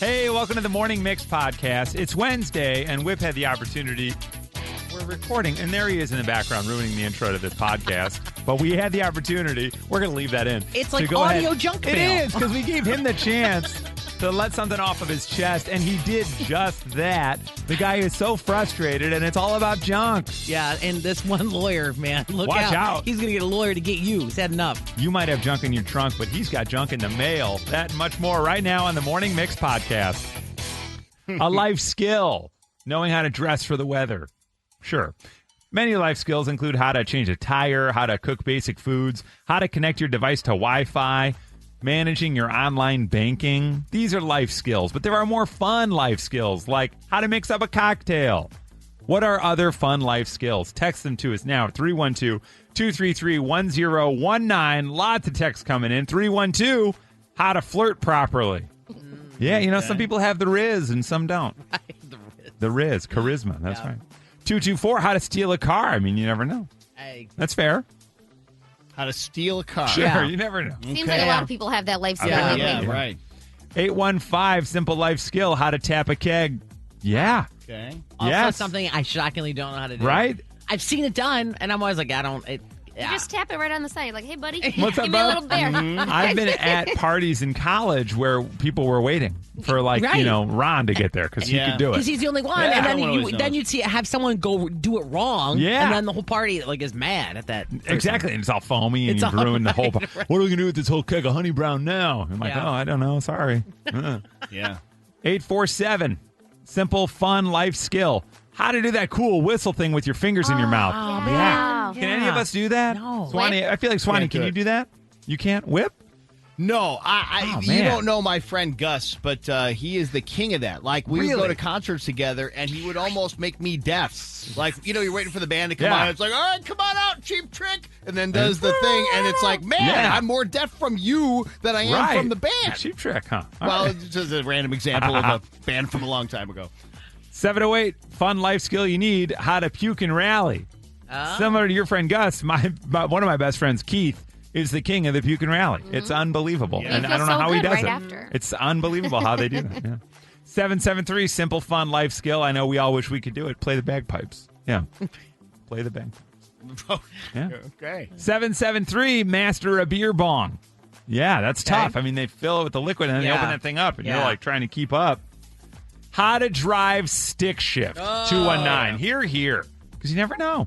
Hey, welcome to the Morning Mix podcast. It's Wednesday, and Whip had the opportunity. We're recording, and there he is in the background ruining the intro to this podcast. But we had the opportunity. We're going to leave that in. It's like audio junk mail. It is, because we gave him the chance to let something off of his chest, and he did just that. The guy is so frustrated, and it's all about junk. Yeah, and this one lawyer, man, Watch out. He's going to get a lawyer to get you. He's had enough. You might have junk in your trunk, but he's got junk in the mail. That and much more right now on the Morning Mix podcast. A life skill, knowing how to dress for the weather. Sure. Many life skills include how to change a tire, how to cook basic foods, how to connect your device to Wi-Fi, managing your online banking. These are life skills, but there are more fun life skills, like how to mix up a cocktail. What are other fun life skills? Text them to us now, 312-233-1019. Lots of texts coming in. 312, how to flirt properly. Yeah, you know, some people have the Riz and some don't. The Riz, charisma, that's right. 224, how to steal a car. I mean, you never know. That's fair. How to steal a car. Sure, you never know. Seems like a lot of people have that life skill. Yeah, right. 815, simple life skill, how to tap a keg. Yeah. Okay. Also Yes. something I shockingly don't know how to do. Right? I've seen it done, and I'm always like, You just tap it right on the side. Like, hey, buddy, What's give up, me a bud? little bear. I've been at parties in college where people were waiting for, Right. Ron to get there because he could do Because it. he's the only one, Yeah. and Everyone always then knows. you'd see have someone go do it wrong, Yeah. and then the whole party is mad at that. person. Exactly, and it's all foamy, and It's you've all ruined the whole. right, right. What are we gonna do with this whole keg of honey brown now? I'm like, Yeah. oh, I don't know. Sorry. Yeah. 847, simple, fun life skill: how to do that cool whistle thing with your fingers in your mouth. Wow. Can any of us do that? No. Swanee, I feel like Swanee. Can't do Can you it. do that? You can't whip. No, Oh, you man. don't know my friend Gus, but he is the king of that. Like, we would go Really? to concerts together, and he would almost make me deaf. Like, you're waiting for the band to come Yeah. on. It's like, all right, come on out, Cheap Trick. And then does the thing, and it's like, man, Yeah. I'm more deaf from you than I am Right. from the band. Cheap Trick, huh? All Well, right. it's just a random example of a band from a long time ago. 708, fun life skill you need: how to puke and rally. Similar to your friend Gus, one of my best friends, Keith, is the king of the puke and rally. It's unbelievable. Yeah. And He I don't know feels how so he good does right it. after. It's unbelievable how they do that. Yeah. 773, simple, fun life skill. I know we all wish we could do it. Play the bagpipes. Yeah. Play the bagpipes. Yeah. Okay. 773, master a beer bong. Yeah, that's tough. I mean, they fill it with the liquid and then they Yeah. open that thing up and you're Yeah. like trying to keep up. How to drive stick shift. 219. Here. Because you never know.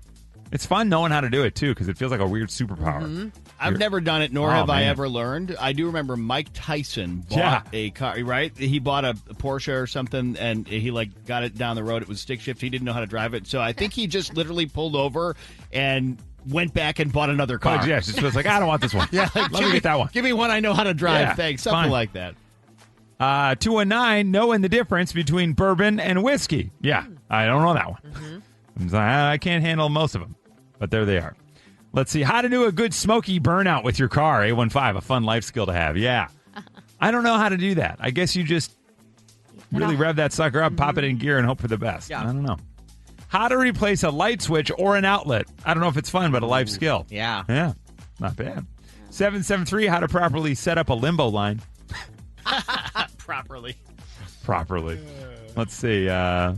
It's fun knowing how to do it, too, because it feels like a weird superpower. I've never done it, nor Oh, have I man. ever learned. I do remember Mike Tyson bought Yeah. a car, right? He bought a Porsche or something, and he got it down the road. It was stick shift. He didn't know how to drive it, so I think he just literally pulled over and went back and bought another car. Oh, yeah, just feels like, I don't want this one. Yeah, Let me get that one. Give me one I know how to drive. Yeah, Thanks, something fine. like that. 219, knowing the difference between bourbon and whiskey. Yeah, I don't know that one. I can't handle most of them, but there they are. Let's see. How to do a good smoky burnout with your car. 815, a fun life skill to have. Yeah. I don't know how to do that. I guess you just really rev that sucker up, pop it in gear, and hope for the best. Yeah. I don't know. How to replace a light switch or an outlet. I don't know if it's fun, but a life skill. Yeah. Yeah. Not bad. 773, how to properly set up a limbo line. Properly. Let's see. How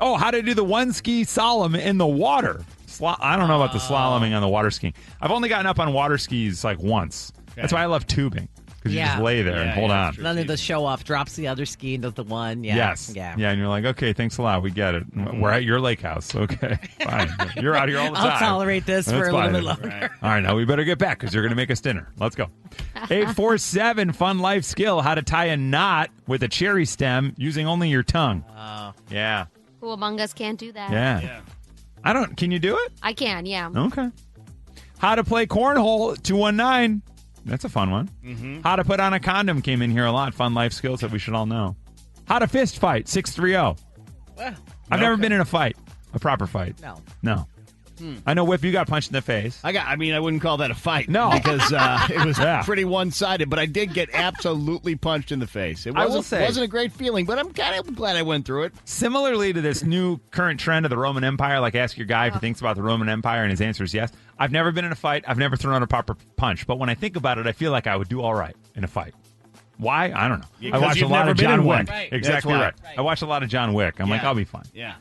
to do the one ski slalom in the water. I don't know about the slaloming on the water skiing. I've only gotten up on water skis like once. That's why I love tubing. Because you Yeah. just lay there and Yeah, hold yeah, on. sure. None of the show off drops the other ski into the one. Yeah. Yes. Yeah. And you're like, okay, thanks a lot. We get it. We're at your lake house. Okay. Fine. You're out here all the time. I'll tolerate this That's for a little fine. bit longer. Right. All right, now we better get back because you're going to make us dinner. Let's go. 847, fun life skill: how to tie a knot with a cherry stem using only your tongue. Yeah. Who among us can't do that? Yeah. Can you do it? I can, yeah. Okay. How to play cornhole, 219. That's a fun one. Mm-hmm. How to put on a condom came in here a lot. Fun life skills that we should all know. How to fist fight, 630. Well, I've never been in a fight, a proper fight. No. I know, Whip, you got punched in the face. I wouldn't call that a fight. No. Because it was Yeah. pretty one-sided, but I did get absolutely punched in the face. It I will wasn't, say- wasn't a great feeling, but I'm kind of glad I went through it. Similarly to this new current trend of the Roman Empire, like ask your guy if he thinks about the Roman Empire, and his answer is yes. I've never been in a fight. I've never thrown out a proper punch. But when I think about it, I feel like I would do all right in a fight. Why? I don't know. Yeah, I 'cause watched a you've lot never of been John in one. Wick. Right. Exactly That's why. right. I watched a lot of John Wick. I'm like, I'll be fine. Yeah.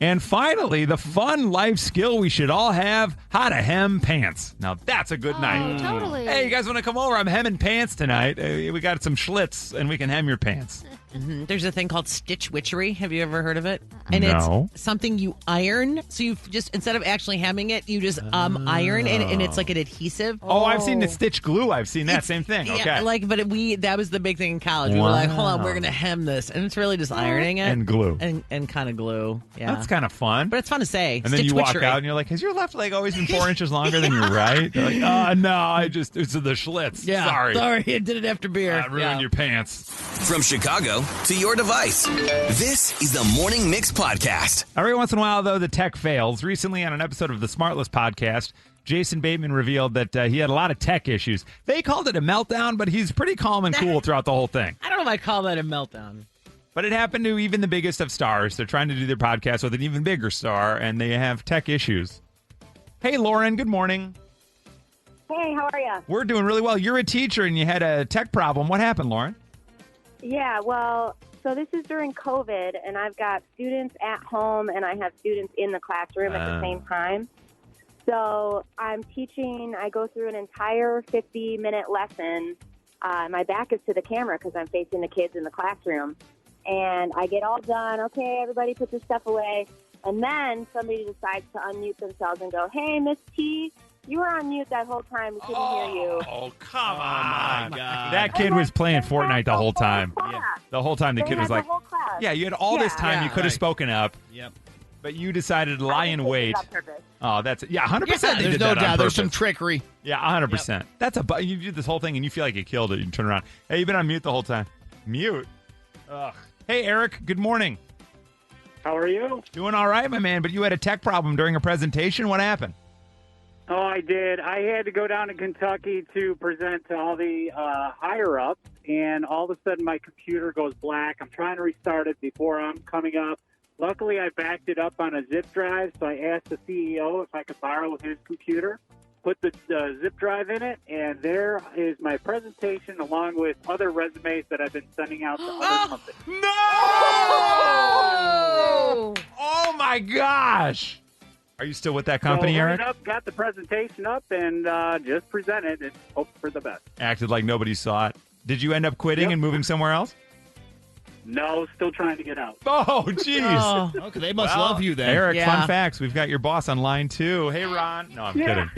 And finally, the fun life skill we should all have, how to hem pants. Now, that's a good night. Totally. Hey, you guys want to come over? I'm hemming pants tonight. We got some schlitz, and we can hem your pants. There's a thing called stitch witchery. Have you ever heard of it? And No. it's something you iron. So you just, instead of actually hemming it, you just iron, and it's like an adhesive. Oh, I've seen the stitch glue. I've seen that same thing. Okay. Yeah, that was the big thing in college. We were like, hold on, we're going to hem this. And it's really just ironing it. And glue. And kind of glue. Yeah. That's kind of fun. But it's fun to say. And then Stitch you walk witchery. out and you're like, has your left leg always been 4 inches longer than your right? They're like, oh, no, it's the schlitz. Yeah. Sorry. I did it after beer. I ruined your pants. From Chicago to your device, this is the Morning Mix Podcast. Every once in a while, though, the tech fails. Recently, on an episode of the Smartless podcast, Jason Bateman revealed that he had a lot of tech issues. They called it a meltdown, but he's pretty calm and cool throughout the whole thing. I don't know if I call that a meltdown. But it happened to even the biggest of stars. They're trying to do their podcast with an even bigger star, and they have tech issues. Hey, Lauren, good morning. Hey, how are you? We're doing really well. You're a teacher, and you had a tech problem. What happened, Lauren? Yeah, well, so this is during COVID, and I've got students at home, and I have students in the classroom at the same time. So I'm teaching, I go through an entire 50-minute lesson. My back is to the camera because I'm facing the kids in the classroom. And I get all done. Okay, everybody put your stuff away. And then somebody decides to unmute themselves and go, hey, Miss T, you were on mute that whole time. We couldn't hear you. Oh, come my on. God. That kid was playing Fortnite the whole time. Yeah. The whole time the They kid was had like, the whole class. yeah, you had all this Yeah. time. You could have Right. spoken up, Yep. but you decided to lie I in did it wait. on purpose. Oh, that's it. Yeah, 100%. They There's did no that on doubt. There's some purpose. trickery. Yeah, 100%. That's you do this whole thing and you feel like you killed it. You turn around. Hey, you've been on mute the whole time. Mute. Ugh. Hey, Eric. Good morning. How are you? Doing all right, my man. But you had a tech problem during a presentation. What happened? Oh, I did. I had to go down to Kentucky to present to all the higher-ups, and all of a sudden my computer goes black. I'm trying to restart it before I'm coming up. Luckily, I backed it up on a zip drive, so I asked the CEO if I could borrow his computer, put the zip drive in it, and there is my presentation along with other resumes that I've been sending out to other companies. No! Oh, my gosh. Are you still with that company, so Eric? Up, got the presentation up, and just presented and hope for the best. Acted like nobody saw it. Did you end up quitting Yep. and moving somewhere else? No, still trying to get out. Oh, jeez. Oh. Okay, they must Well, love you then. Eric, Yeah. fun facts. We've got your boss on line 2. Hey, Ron. No, I'm kidding.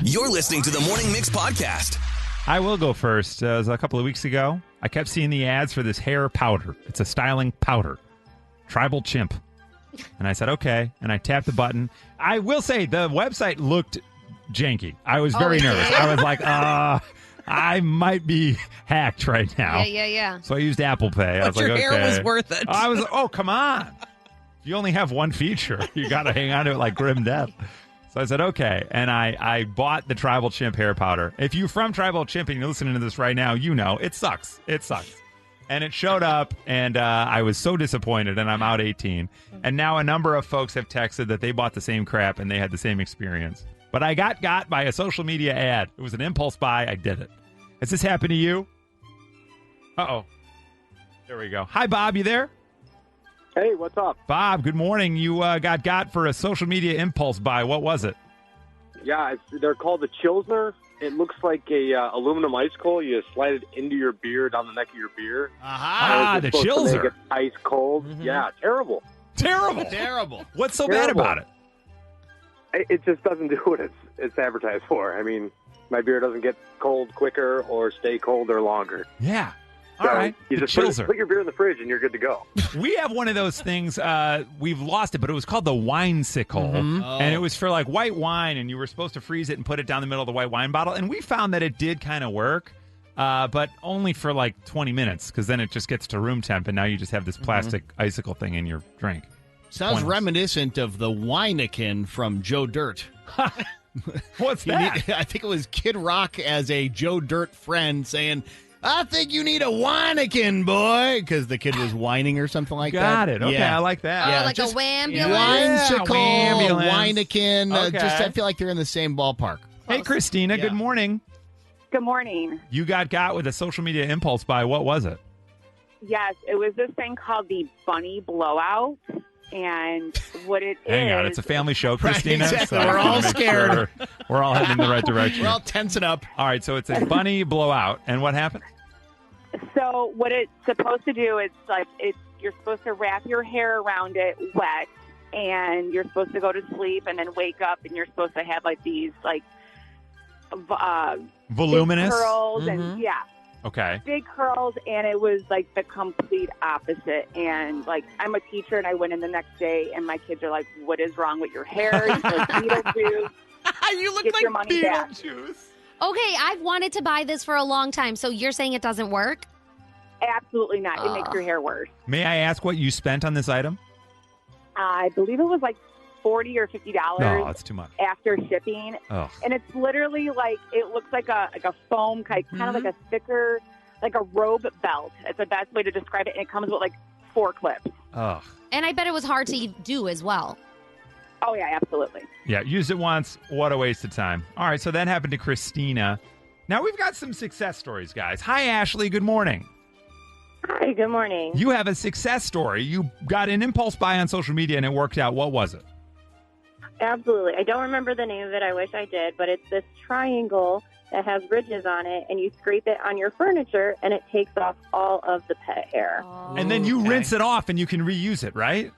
You're listening to the Morning Mix Podcast. I will go first. It was a couple of weeks ago. I kept seeing the ads for this hair powder. It's a styling powder. Tribal Chimp. And I said, okay. And I tapped the button. I will say the website looked janky. I was very nervous. I was like, I might be hacked right now. Yeah. So I used Apple Pay. I was But your like, hair okay. was worth it. I was, oh, come on. If you only have one feature, you got to hang on to it like grim death. So I said, okay. And I bought the Tribal Chimp hair powder. If you're from Tribal Chimp and you're listening to this right now, you know it sucks. It sucks. And it showed up, and I was so disappointed, and I'm out 18. And now a number of folks have texted that they bought the same crap, and they had the same experience. But I got by a social media ad. It was an impulse buy. I did it. Has this happened to you? Uh-oh. There we go. Hi, Bob. You there? Hey, what's up? Bob, good morning. You got for a social media impulse buy. What was it? Yeah, they're called the Chilsner. It looks like a aluminum icicle. You slide it into your beer, down the neck of your beer. Ah, the It's supposed to make Chilser. it ice cold. Yeah, terrible. Terrible. Terrible. What's so bad Terrible. about it? It just doesn't do what it's advertised for. I mean, my beer doesn't get cold quicker or stay colder longer. Yeah. All So right. you The just Chilser. put your beer in the fridge and you're good to go. We have one of those things. We've lost it, but it was called the Wine-sicle. Oh. And it was for like white wine, and you were supposed to freeze it and put it down the middle of the white wine bottle. And we found that it did kind of work, but only for like 20 minutes, because then it just gets to room temp, and now you just have this plastic icicle thing in your drink. Sounds Pointless. reminiscent of the Weineken from Joe Dirt. What's that? I think it was Kid Rock as a Joe Dirt friend saying, I think you need a Weineken, boy, because the kid was whining or something like that. Got it. Okay, Yeah. I like that. Oh, Yeah, like just- a wham-ambulance? Winesicle, Wambulance. Weineken. Okay. Just I feel like they're in the same ballpark. Hey, Christina, Yeah. good morning. Good morning. You got with a social media impulse buy. What was it? Yes, it was this thing called the Bunny Blowout. And what it Hang is... on, it's a family show, Christina. exactly. So We're all make scared. sure we're all heading in the right direction. We're all tensing up. All right, so it's a bunny blowout. And what happened? So what it's supposed to do is you're supposed to wrap your hair around it wet, and you're supposed to go to sleep and then wake up, and you're supposed to have these Voluminous? big curls and Okay. big curls, and it was the complete opposite. And I'm a teacher, and I went in the next day, and my kids are like, "What is wrong with your hair? It's like Beetlejuice. You look Get like your money back." Beetlejuice. Okay, I've wanted to buy this for a long time. So you're saying it doesn't work? Absolutely not. It makes your hair worse. May I ask what you spent on this item? I believe it was $40 or $50 No, it's too much. after shipping. Oh. And it's literally it looks like a foam, kind of like a thicker, like a robe belt. It's the best way to describe it. And it comes with 4 clips. Ugh. And I bet it was hard to do as well. Oh, yeah, absolutely. Yeah, used it once. What a waste of time. All right, so that happened to Christina. Now we've got some success stories, guys. Hi, Ashley. Good morning. Hi, good morning. You have a success story. You got an impulse buy on social media and it worked out. What was it? Absolutely. I don't remember the name of it. I wish I did, but it's this triangle that has ridges on it, and you scrape it on your furniture, and it takes off all of the pet hair. And then you rinse it off and you can reuse it, right?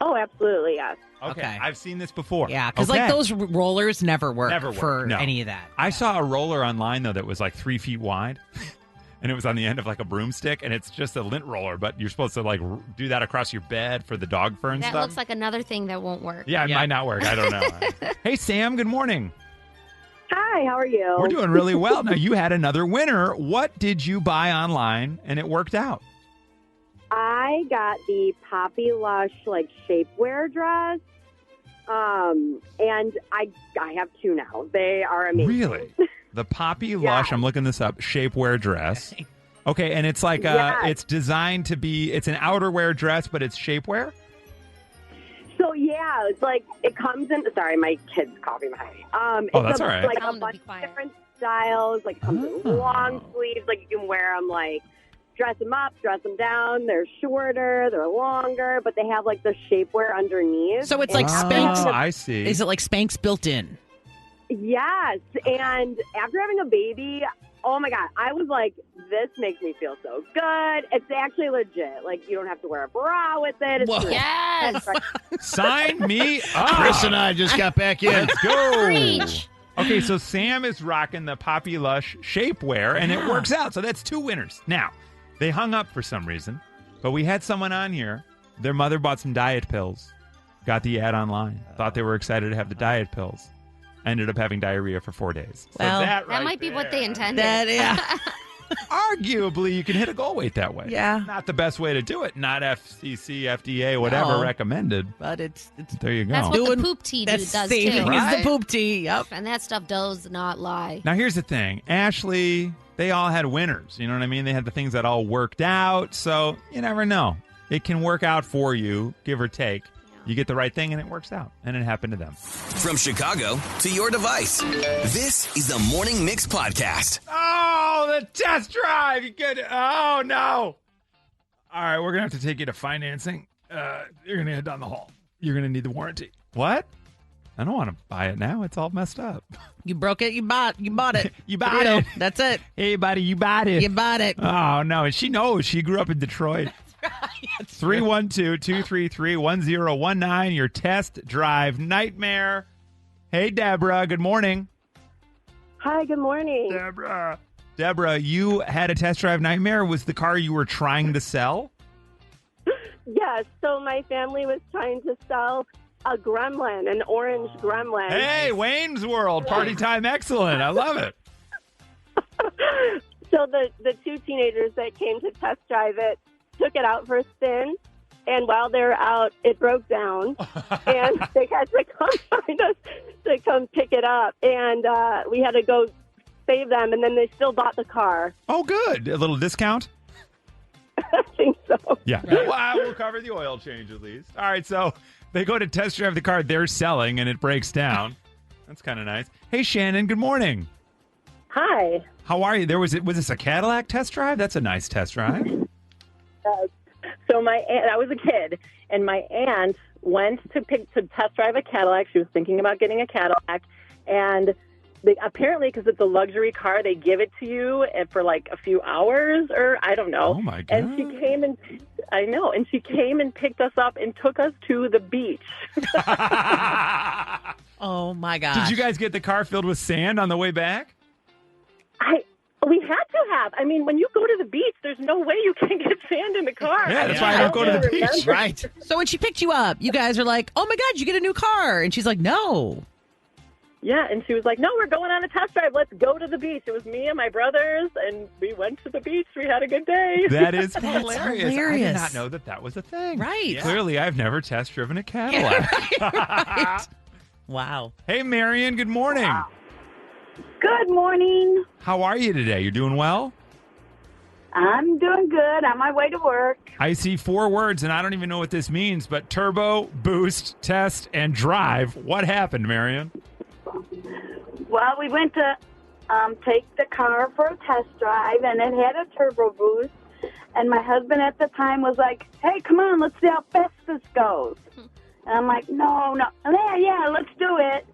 Oh, absolutely, yes. Okay. I've seen this before. Yeah, because Okay. those rollers never work, Never work. for No. any of that. I saw a roller online, though, that was 3 feet wide. And it was on the end of a broomstick, and it's just a lint roller, but you're supposed to do that across your bed for the dog fur and That stuff. looks like another thing that won't work. Yeah, it might not work. I don't know. Hey, Sam, good morning. Hi, how are you? We're doing really well. Now, you had another winner. What did you buy online, and it worked out? I got the Poppy Lush shapewear dress. And I have 2 now. They are amazing. Really? The Poppy Lush, I'm looking this up, shapewear dress. Okay, and it's it's designed to be, it's an outerwear dress, but it's shapewear? So yeah, it's it comes in. Sorry, my kid's coughing behind me. Oh, that's all right. A Tell 'em to bunch be of quiet. different styles. It comes in long sleeves. You can wear them dress them up, dress them down. They're shorter, they're longer, but they have the shapewear underneath. So it's like And- Spanx. I see. Is it like Spanx built in? Yes, and after having a baby, oh my God, I was like, this makes me feel so good. It's actually legit. You don't have to wear a bra with it. It's Whoa. really- Yes. Sign me up. Chris and I just got back in. Let's go. Preach. Okay, so Sam is rocking the Poppy Lush shapewear, and it works out. So that's 2 winners. Now, they hung up for some reason, but we had someone on here. Their mother bought some diet pills, got the ad online, thought they were excited to have the diet pills, ended up having diarrhea for 4 days. So Well, that That might be what they intended. arguably, you can hit a goal weight that way. Yeah. Not the best way to do it. Not FCC, FDA, whatever No. recommended. But it's There you go. That's what Doing- the poop tea that's does saving too. is Right? the poop tea. Yep. And that stuff does not lie. Now, here's the thing. Ashley, they all had winners. You know what I mean? They had the things that all worked out. So you never know. It can work out for you, give or take. You get the right thing and it works out. And it happened to them. From Chicago to your device, this is the Morning Mix Podcast. Oh, the test drive. You get it. Oh, no. All right, we're going to have to take you to financing. You're going to head down the hall. You're going to need the warranty. What? I don't want to buy it now. It's all messed up. You broke it. You bought it. You bought Deal. it. That's it. Hey, buddy, you bought it. You bought it. Oh, no. And she knows. She grew up in Detroit. 312-233-1019. Your test drive nightmare. Hey, Deborah. Good morning. Hi, good morning. Deborah, you had a test drive nightmare. Was the car you were trying to sell? Yes, so my family was trying to sell a gremlin, an orange gremlin. Hey, Wayne's World. Party time excellent. I love it. So the 2 teenagers that came to test drive it took it out for a spin, and while they were out, it broke down, and they had to come find us to come pick it up, and we had to go save them, and then they still bought the car. Oh, good. A little discount? I think so. Yeah. Well, we'll cover the oil change at least. All right, so they go to test drive the car they're selling, and it breaks down. That's kind of nice. Hey, Shannon, good morning. Hi. How are you? Was this a Cadillac test drive? That's a nice test drive. So my aunt, I was a kid, and my aunt went to test drive a Cadillac. She was thinking about getting a Cadillac, and apparently, because it's a luxury car, they give it to you for like a few hours, or I don't know. Oh my God! And she came and she came and picked us up and took us to the beach. Oh my gosh! Did you guys get the car filled with sand on the way back? We had to have. I mean, when you go to the beach, there's no way you can get sand in the car. Yeah, that's why I don't go to the beach. Right. So when she picked you up, you guys are like, "Oh my God, you get a new car," and she's like, "No." Yeah, and she was like, "No, we're going on a test drive. Let's go to the beach." It was me and my brothers, and we went to the beach. We had a good day. That is That's hilarious. I did hilarious. not know that was a thing. Right. Clearly, I've never test driven a Cadillac. Right. Wow. Hey, Marion, good morning. Good morning. How are you today? You doing well? I'm doing good. On my way to work. I see 4 words, and I don't even know what this means, but turbo, boost, test, and drive. What happened, Marion? Well, we went to take the car for a test drive, and it had a turbo boost. And my husband at the time was like, "Hey, come on, let's see how fast this goes." And I'm like, "No. Yeah, let's do it."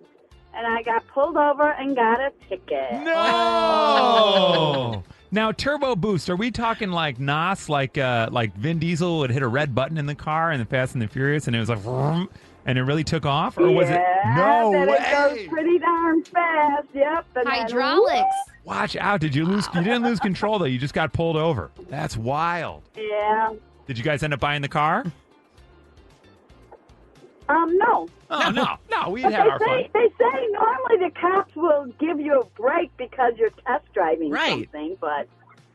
And I got pulled over and got a ticket. No! Oh. Now, turbo boost, are we talking like NOS, like Vin Diesel would hit a red button in the car in the Fast and the Furious, and it was like, vroom, and it really took off? Or was it? No that way! It goes pretty darn fast, yep. And Hydraulics. Watch out. You didn't lose control, though. You just got pulled over. That's wild. Yeah. Did you guys end up buying the car? No. Oh, no. We But had our fun. they say normally the cops will give you a break because you're test driving something, but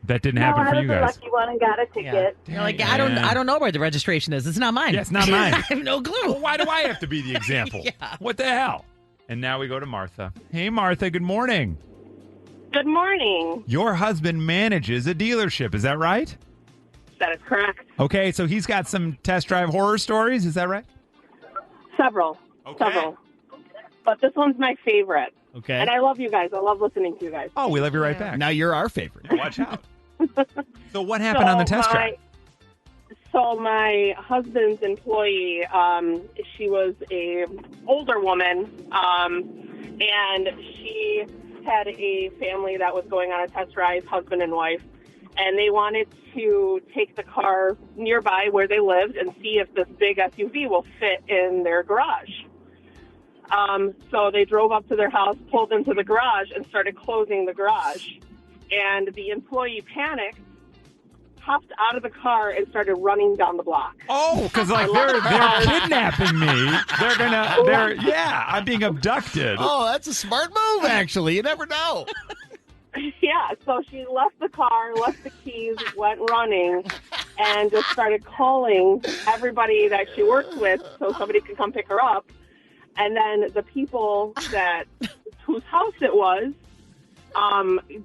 That didn't happen for you I guys. was the lucky one and got a ticket. You're like, I don't know where the registration is. It's not mine. Yeah, it's not mine. I have no clue. Well, why do I have to be the example? Yeah. What the hell? And now we go to Martha. Hey, Martha, good morning. Good morning. Your husband manages a dealership, is that right? That is correct. Okay, so he's got some test drive horror stories, is that right? Several. Several. But this one's my favorite. Okay. And I love you guys. I love listening to you guys. Oh, we love you right back. Now you're our favorite. Yeah, watch out. So what happened on the test drive? So my husband's employee, she was a older woman, and she had a family that was going on a test drive, husband and wife, and they wanted to take the car nearby where they lived and see if this big SUV will fit in their garage. So they drove up to their house, pulled into the garage, and started closing the garage. And the employee panicked, hopped out of the car, and started running down the block. Oh, because like they're kidnapping me. I'm being abducted. Oh, that's a smart move, actually. You never know. Yeah, so she left the car, left the keys, went running, and just started calling everybody that she worked with so somebody could come pick her up. And then the people whose house it was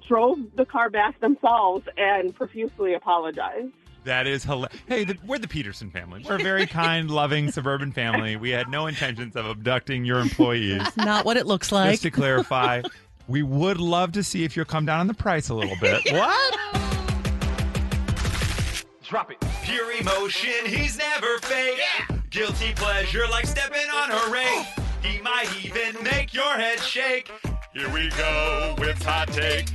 drove the car back themselves and profusely apologized. That is hilarious. Hey, we're the Peterson family. We're a very kind, loving, suburban family. We had no intentions of abducting your employees. That's not what it looks like. Just to clarify, we would love to see if you'll come down on the price a little bit. What? Drop it. Pure emotion, he's never fake. Yeah. Guilty pleasure like stepping on a rake. He might even make your head shake. Here we go with Hot Take.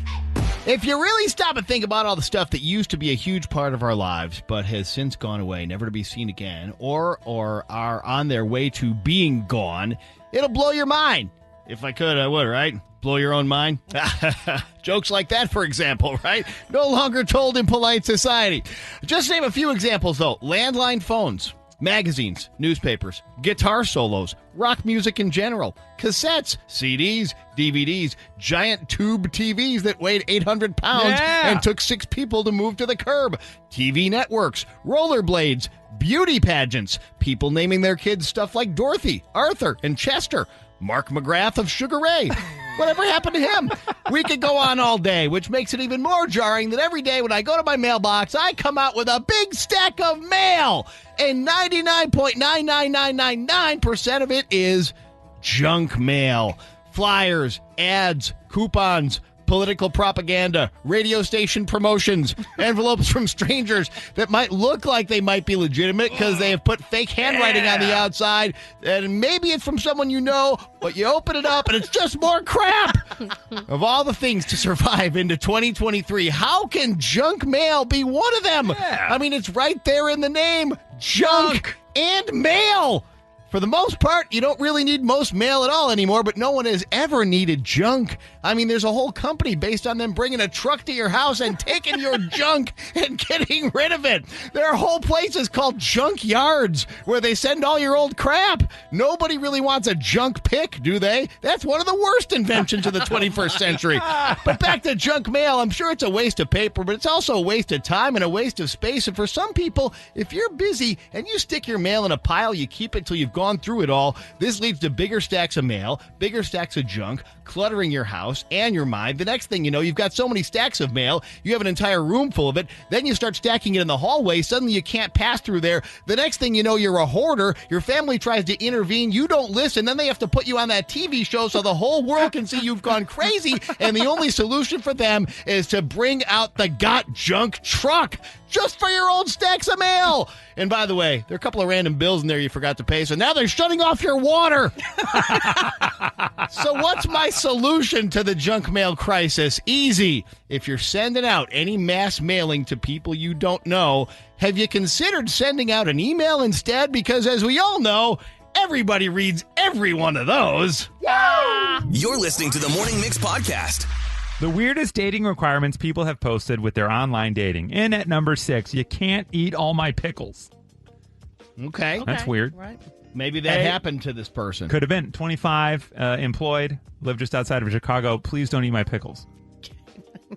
If you really stop and think about all the stuff that used to be a huge part of our lives but has since gone away, never to be seen again, or are on their way to being gone, it'll blow your mind. If I could, I would, right? Blow your own mind? Jokes like that, for example, right? No longer told in polite society. Just name a few examples, though. Landline phones, magazines, newspapers, guitar solos, rock music in general, cassettes, CDs, DVDs, giant tube TVs that weighed 800 pounds and took 6 people to move to the curb, TV networks, rollerblades, beauty pageants, people naming their kids stuff like Dorothy, Arthur, and Chester, Mark McGrath of Sugar Ray. Whatever happened to him? We could go on all day, which makes it even more jarring that every day when I go to my mailbox, I come out with a big stack of mail, and 99.99999% of it is junk mail. Flyers, ads, coupons, Political propaganda, radio station promotions, envelopes from strangers that might look like they might be legitimate because they have put fake handwriting on the outside, and maybe it's from someone you know, but you open it up and it's just more crap. Of all the things to survive into 2023, how can junk mail be one of them? Yeah. I mean, it's right there in the name, junk and mail. For the most part, you don't really need most mail at all anymore, but no one has ever needed junk. I mean, there's a whole company based on them bringing a truck to your house and taking your junk and getting rid of it. There are whole places called junk yards where they send all your old crap. Nobody really wants a junk pick, do they? That's one of the worst inventions of the 21st century. But back to junk mail, I'm sure it's a waste of paper, but it's also a waste of time and a waste of space. And for some people, if you're busy and you stick your mail in a pile, you keep it till you've gone through it all. This leads to bigger stacks of mail, bigger stacks of junk, cluttering your house and your mind. The next thing you know, you've got so many stacks of mail, you have an entire room full of it. Then you start stacking it in the hallway. Suddenly you can't pass through there. The next thing you know, you're a hoarder. Your family tries to intervene. You don't listen. Then they have to put you on that TV show so the whole world can see you've gone crazy. And the only solution for them is to bring out the Got Junk truck just for your old stacks of mail. And by the way, there are a couple of random bills in there you forgot to pay, so now they're shutting off your water. So what's my solution to the junk mail crisis? Easy. If you're sending out any mass mailing to people you don't know, have you considered sending out an email instead? Because as we all know, everybody reads every one of those. You're listening to the Morning Mix podcast. The weirdest dating requirements people have posted with their online dating. In at number 6, you can't eat all my pickles. Okay. That's weird. Right. Maybe that happened to this person. Could have been 25, employed, live just outside of Chicago. Please don't eat my pickles.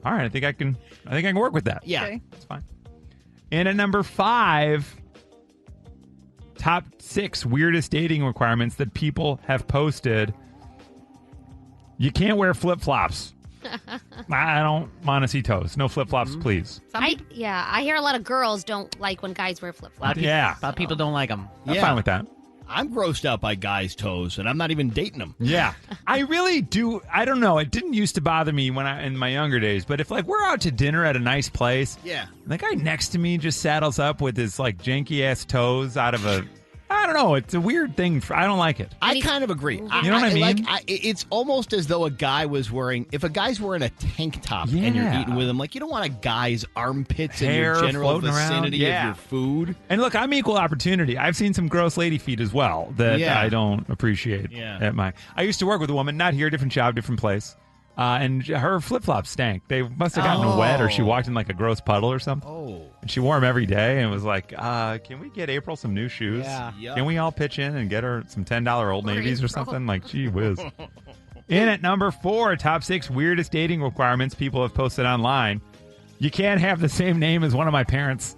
All right, I think I can work with that. Yeah, Okay. That's fine. In at number 5, top 6 weirdest dating requirements that people have posted. You can't wear flip-flops. I don't want to see toes. No flip-flops, please. I hear a lot of girls don't like when guys wear flip-flops. Yeah. A lot of people don't like them. I'm fine with that. I'm grossed out by guys' toes, and I'm not even dating them. Yeah. I really do. I don't know. It didn't used to bother me in my younger days, but if we're out to dinner at a nice place, Yeah. the guy next to me just saddles up with his janky-ass toes out of a... I don't know. It's a weird thing. I don't like it. I kind of agree. You know what I mean? It's almost as though a guy was wearing, if a guy's wearing a tank top and you're Yeah. eating with him, you don't want a guy's armpits in Hair your general floating around. vicinity Yeah. of your food. And look, I'm equal opportunity. I've seen some gross lady feet as well that Yeah. I don't appreciate. Yeah. I used to work with a woman, not here, different job, different place, and her flip-flops stank. They must have gotten wet, or she walked in a gross puddle or something. Oh. And she wore them every day, and was like, "Can we get April some new shoes? Yeah. Yup. Can we all pitch in and get her some $10 Old Navies or something?" Gee whiz. In at number 4, top 6 weirdest dating requirements people have posted online. You can't have the same name as one of my parents.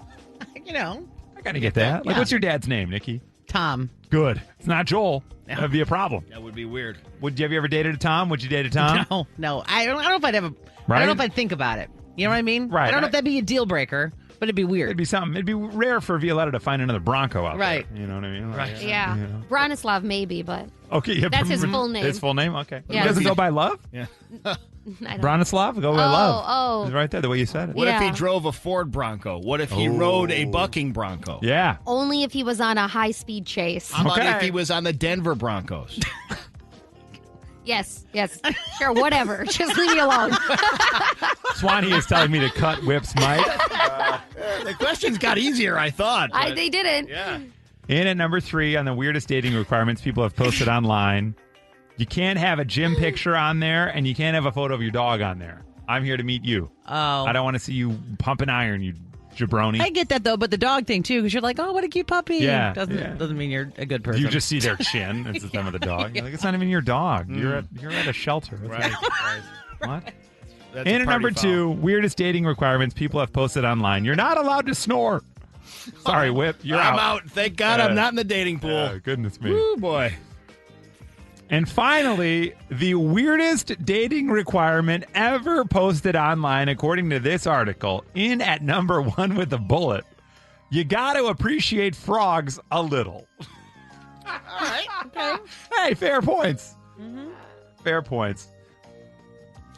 You know, I gotta get that. Yeah. What's your dad's name, Nikki? Tom. Good. It's not Joel. That'd be a problem. That would be weird. Have you ever dated a Tom? Would you date a Tom? No. I don't know if I'd have a. I Right? don't know if I'd think about it. You know what I mean? Right. I don't know if that'd be a deal breaker, but it'd be weird. It'd be something. It'd be rare for Violetta to find another Bronco out Right. there. You know what I mean? Right. Yeah. You know. Bronislav, maybe, but Okay. Yeah, That's his full name. His full name? Okay. Yeah. He doesn't go by Love? Yeah. I don't Bronislav? Go by Love. oh. It's right there, the way you said it. What if he Yeah. drove a Ford Bronco? What if he rode a bucking Bronco? Yeah. Only if he was on a high-speed chase. How about Okay. if he was on the Denver Broncos? Yes. Sure, whatever. Just leave me alone. Swanee is telling me to cut Whip's mic. The questions got easier, I thought. but- They didn't. Yeah. In at number 3 on the weirdest dating requirements people have posted online, you can't have a gym picture on there, and you can't have a photo of your dog on there. I'm here to meet you. Oh. I don't want to see you pumping iron, you jabroni. I get that though, but the dog thing too, because you're like, oh, what a cute puppy. Yeah, Doesn't yeah. mean you're a good person. You just see their chin. It's the thumb of the dog. You're like, it's not even your dog. You're at a shelter. It's Right. like, what? That's a In at party number foul. 2, weirdest dating requirements people have posted online. You're not allowed to snore. Sorry, Whip. You're I'm out. Thank God I'm not in the dating pool. Goodness me. Oh, boy. And finally, the weirdest dating requirement ever posted online, according to this article, in at number 1 with a bullet. You got to appreciate frogs a little. All right. okay. Hey, fair points. Fair points.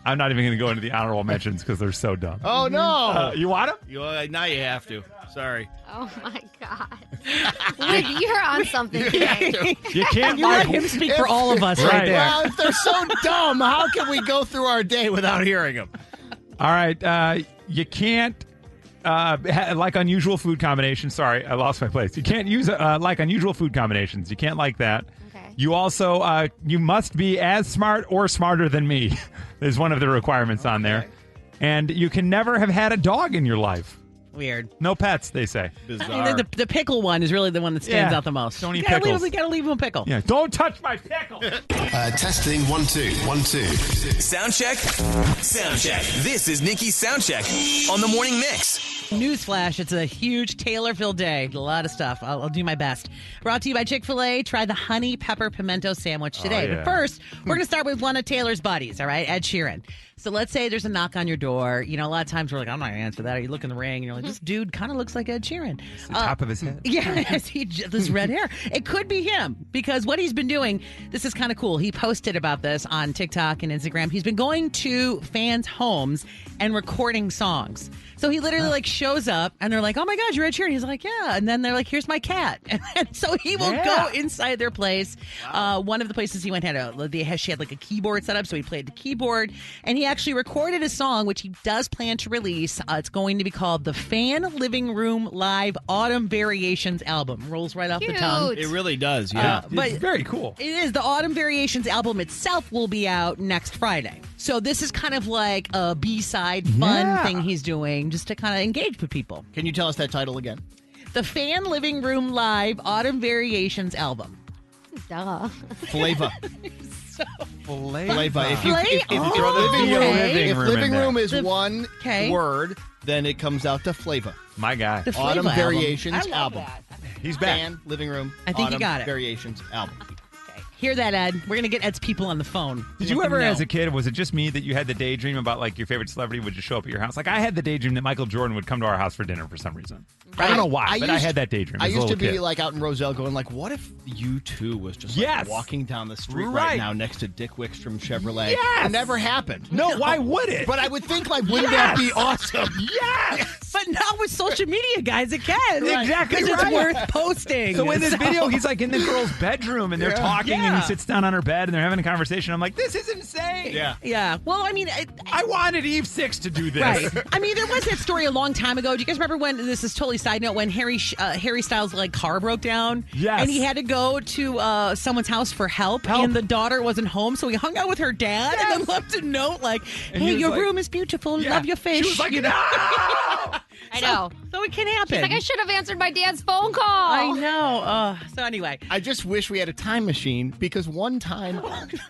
I'm not even going to go into the honorable mentions because they're so dumb. Oh, no. You want them? Now you have to. Sorry. Oh, my God. Wait, you're on something today. You can't You let him speak for all of us right there. Well, if they're so dumb, how can we go through our day without hearing them? All right. You can't like unusual food combinations. Sorry, I lost my place. You can't use like unusual food combinations. You can't like that. Okay. You also you must be as smart or smarter than me is one of the requirements on there. And you can never have had a dog in your life. Weird. No pets, they say. Bizarre. I think the pickle one is really the one that stands out the most. Don't eat gotta pickles. We got to leave him a pickle. Yeah, don't touch my pickle. Testing 1 2 1 2. Sound check. Sound check. This is Nikki's Sound Check on the Morning Mix. Newsflash, it's a huge Taylor-filled day. A lot of stuff. I'll do my best. Brought to you by Chick-fil-A. Try the honey pepper pimento sandwich today. yeah. But first, we're going to start with one of Taylor's buddies, all right? Ed Sheeran. So let's say there's a knock on your door. You know, a lot of times we're like, I'm not going to answer that. Or you look in the ring and you're like, this dude kind of looks like Ed Sheeran. The top of his head. Yes, this red hair. It could be him because what he's been doing, this is kind of cool. He posted about this on TikTok and Instagram. He's been going to fans' homes and recording songs. So he literally shows up and they're like, oh my God, you're Ed Sheeran. He's like, yeah. And then they're like, here's my cat. And so he will go inside their place. One of the places he went she had like a keyboard set up. So he played the keyboard and he actually recorded a song, which he does plan to release. It's going to be called the Fan Living Room Live Autumn Variations Album. Rolls right off the tongue. It really does, yeah. But it's very cool. It is. The Autumn Variations album itself will be out next Friday. So this is kind of like a B-side fun thing he's doing just to kind of engage with people. Can you tell us that title again? The Fan Living Room Live Autumn Variations album. Duh. Flavor. Flavor. If living room is one word, then it comes out to flavor. My guy. The Autumn Flavor Variations album. I love album. that. He's back. Fan, living room. I think you Autumn got it. Variations album. Hear that, Ed? We're going to get Ed's people on the phone. Did you ever, as a kid, was it just me that you had the daydream about like your favorite celebrity would just show up at your house? Like I had the daydream that Michael Jordan would come to our house for dinner for some reason. I don't know why, but I had that daydream. I as a used to little be kid. like out in Roselle going like, what if U2 was just walking down the street right now next to Dick Wickstrom Chevrolet? Yes! It never happened. No, why would it? But I would think like, wouldn't that be awesome? Yes! But now with social media, guys, it can. Exactly Because it's right. worth posting. So in this video, he's like in the girl's bedroom and they're talking and he sits down on her bed and they're having a conversation. I'm like, this is insane. Yeah. Well, I mean, I wanted Eve 6 to do this. Right. I mean, there was that story a long time ago. Do you guys remember when, this is totally side note, when Harry Styles' car broke down? Yes. And he had to go to someone's house for help, and the daughter wasn't home, so he hung out with her dad and then left a note like, hey, your room is beautiful. Love your fish. She was like, no! I know. So it can happen. She's like, I should have answered my dad's phone call. I know. So anyway. I just wish we had a time machine because one time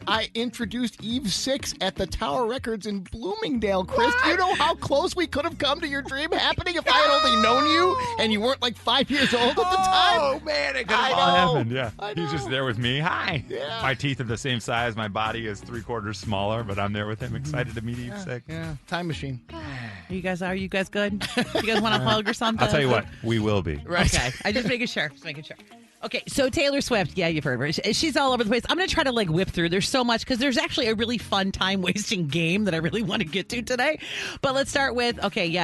I introduced Eve 6 at the Tower Records in Bloomingdale. Chris, do you know how close we could have come to your dream happening if I had only known you and you weren't like 5 years old at the time? Oh, man, it could have all happened. Yeah. He's just there with me. Hi. Yeah. My teeth are the same size. My body is 3/4 smaller, but I'm there with him, excited to meet Eve 6. Yeah, time machine. Are you guys good? You guys want to hug or something? I'll tell you what, we will be. Right. Okay. I just making sure. Okay, so Taylor Swift, yeah, you've heard of her. She's all over the place. I'm going to try to whip through. There's so much because there's actually a really fun time-wasting game that I really want to get to today. But let's start with,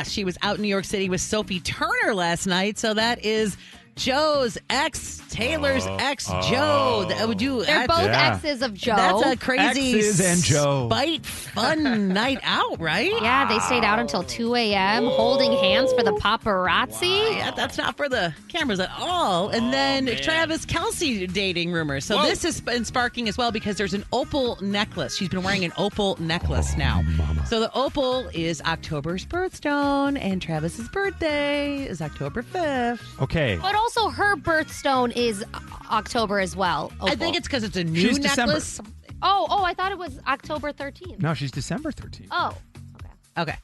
she was out in New York City with Sophie Turner last night. So that is Joe's ex, Taylor's ex, Joe. They're both exes of Joe. That's a crazy Exes and Joe. spite fun night out, right? Yeah, they stayed out until 2 a.m. holding hands for the paparazzi. Yeah, that's not for the cameras at all. And then Travis Kelce dating rumors. So this has been sparking as well because there's an opal necklace. She's been wearing an opal necklace now. So the opal is October's birthstone, and Travis's birthday is October 5th. Okay. But also her birthstone is October as well. I think it's because it's a new She's necklace. December. Oh, I thought it was October 13th. No, she's December 13th. Oh, Okay.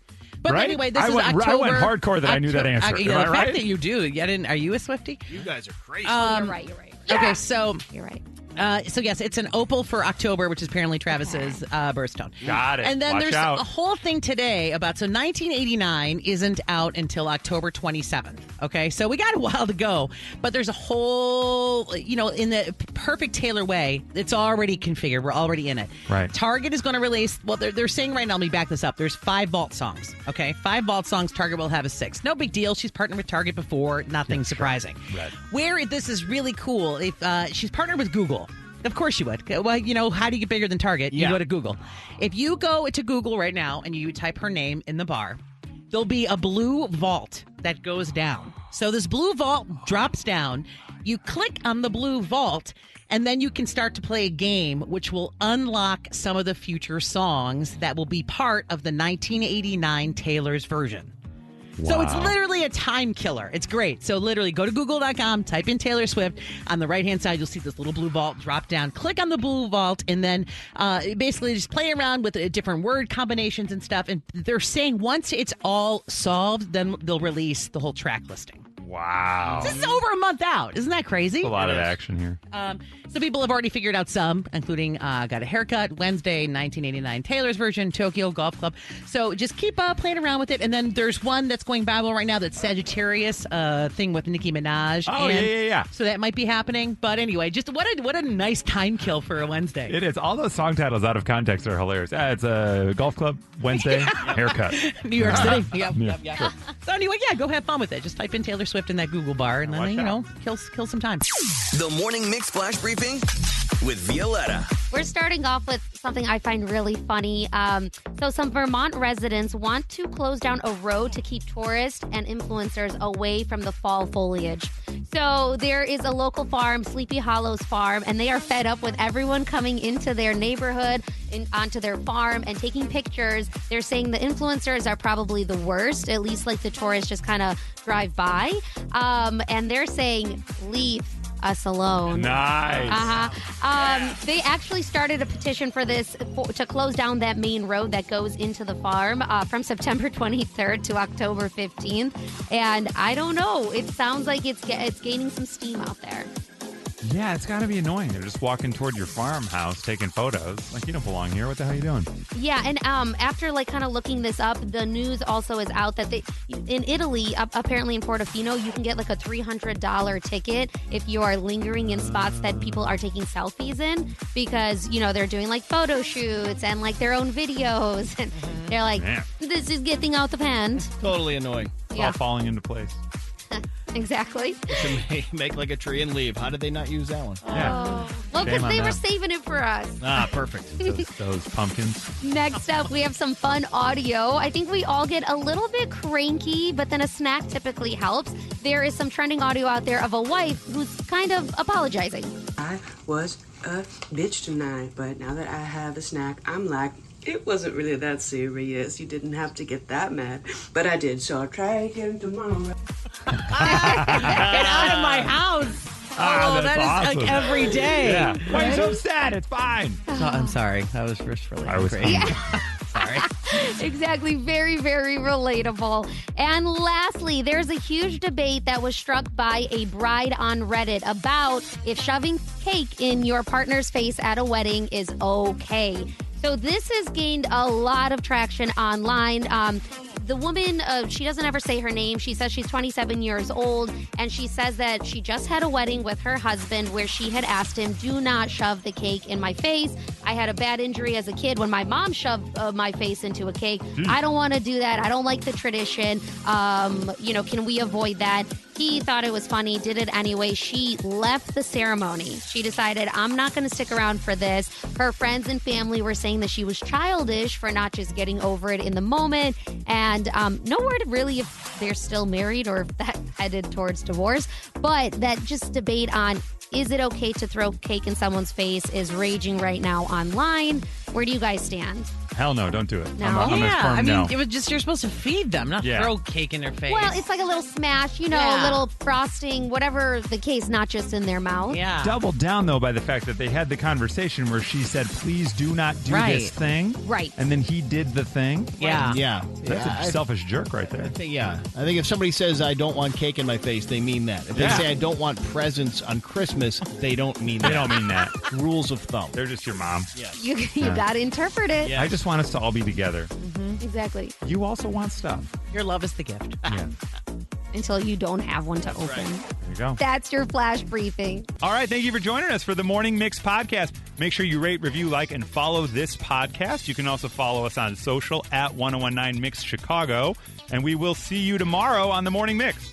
But Right? anyway, this I is went- October. I went hardcore that I knew that answer. The Am I fact right? that you do. Are you a Swiftie? You guys are crazy. you're right. Okay, so You're right. So, yes, it's an opal for October, which is apparently Travis's birthstone. Got it. And then Watch there's out. a whole thing today about, 1989 isn't out until October 27th. Okay, so we got a while to go, but there's a whole, in the perfect Taylor way, it's already configured. We're already in it. Right. Target is going to release, well, they're saying right now, let me back this up. There's 5 vault songs. Okay, 5 vault songs. Target will have a 6th. No big deal. She's partnered with Target before. Nothing surprising. Right. Where this is really cool, if she's partnered with Google. Of course you would. Well, how do you get bigger than Target? You go to Google. If you go to Google right now and you type her name in the bar, there'll be a blue vault that goes down. So this blue vault drops down. You click on the blue vault, and then you can start to play a game which will unlock some of the future songs that will be part of the 1989 Taylor's version. So it's literally a time killer. It's great. So literally go to google.com, type in Taylor Swift. On the right-hand side, you'll see this little blue vault drop down. Click on the blue vault and then basically just play around with different word combinations and stuff. And they're saying once it's all solved, then they'll release the whole track listing. Wow. This is over a month out. Isn't that crazy? A lot of action here. So people have already figured out some, including Got a Haircut, Wednesday, 1989 Taylor's version, Tokyo Golf Club. So just keep playing around with it. And then there's one that's going viral right now that's Sagittarius, thing with Nicki Minaj. Oh, yeah. So that might be happening. But anyway, just what a nice time kill for a Wednesday. It is. All those song titles out of context are hilarious. It's a golf club, Wednesday, haircut. New York City. Yep. Sure. So anyway, go have fun with it. Just type in Taylor Swift in that Google bar and then, kill some time. The Morning Mix Flash Briefing with Violetta. We're starting off with something I find really funny. So some Vermont residents want to close down a road to keep tourists and influencers away from the fall foliage. So there is a local farm, Sleepy Hollows Farm, and they are fed up with everyone coming into their neighborhood, onto their farm and taking pictures. They're saying the influencers are probably the worst, at least like the tourists just kind of drive by. And they're saying, leave us alone. Nice. They actually started a petition for this to close down that main road that goes into the farm from September 23rd to October 15th. And I don't know. It sounds like it's gaining some steam out there. Yeah, it's got to be annoying. They're just walking toward your farmhouse, taking photos. Like, you don't belong here. What the hell are you doing? Yeah, and after kind of looking this up, the news also is out that in Italy, apparently in Portofino, you can get a $300 ticket if you are lingering in spots that people are taking selfies in because, they're doing photo shoots and their own videos. And they're like, Man. This is getting out of hand. Totally annoying. It's all falling into place. Exactly. Make a tree and leave. How did they not use that one? Yeah. Well, because Shame on they were them. saving it for us. Perfect. Those pumpkins. Next up, we have some fun audio. I think we all get a little bit cranky, but then a snack typically helps. There is some trending audio out there of a wife who's kind of apologizing. I was a bitch tonight, but now that I have the snack, I'm like, it wasn't really that serious. You didn't have to get that mad, but I did, so I'll try again tomorrow. Get out of my house. That's that is awesome. every day. Yeah. Why are you so sad? It's fine. I'm sorry. That was just really I was crazy. Sorry. Exactly. Very, very relatable. And lastly, there's a huge debate that was struck by a bride on Reddit about if shoving cake in your partner's face at a wedding is okay. So this has gained a lot of traction online. The woman, she doesn't ever say her name. She says she's 27 years old, and she says that she just had a wedding with her husband where she had asked him, do not shove the cake in my face. I had a bad injury as a kid when my mom shoved my face into a cake. I don't want to do that. I don't like the tradition. Can we avoid that? He thought it was funny, did it anyway. She left the ceremony. She decided, I'm not going to stick around for this. Her friends and family were saying that she was childish for not just getting over it in the moment. And no word really if they're still married or if that headed towards divorce. But that just debate on, is it okay to throw cake in someone's face is raging right now online. Where do you guys stand? Hell no, don't do it. No? I'm as firm no. it was just you're supposed to feed them, not throw cake in their face. Well, it's like a little smash, a little frosting, whatever the case, not just in their mouth. Yeah. Doubled down, though, by the fact that they had the conversation where she said, please do not do this thing. Right. And then he did the thing. Yeah. Yeah. That's a selfish jerk right there. I think if somebody says, I don't want cake cake in my face, they mean that. If they Yeah. say I don't want presents on Christmas, they don't mean that. They don't mean that. Rules of thumb. They're just your mom. Yes. You Yeah. got to interpret it. I just want us to all be together. Exactly. You also want stuff. Your love is the gift. Yeah. Until you don't have one to open. There you go. That's your flash briefing. All right, thank you for joining us for the Morning Mix podcast. Make sure you rate, review, like, and follow this podcast. You can also follow us on social at 1019 Mix Chicago. And we will see you tomorrow on the Morning Mix.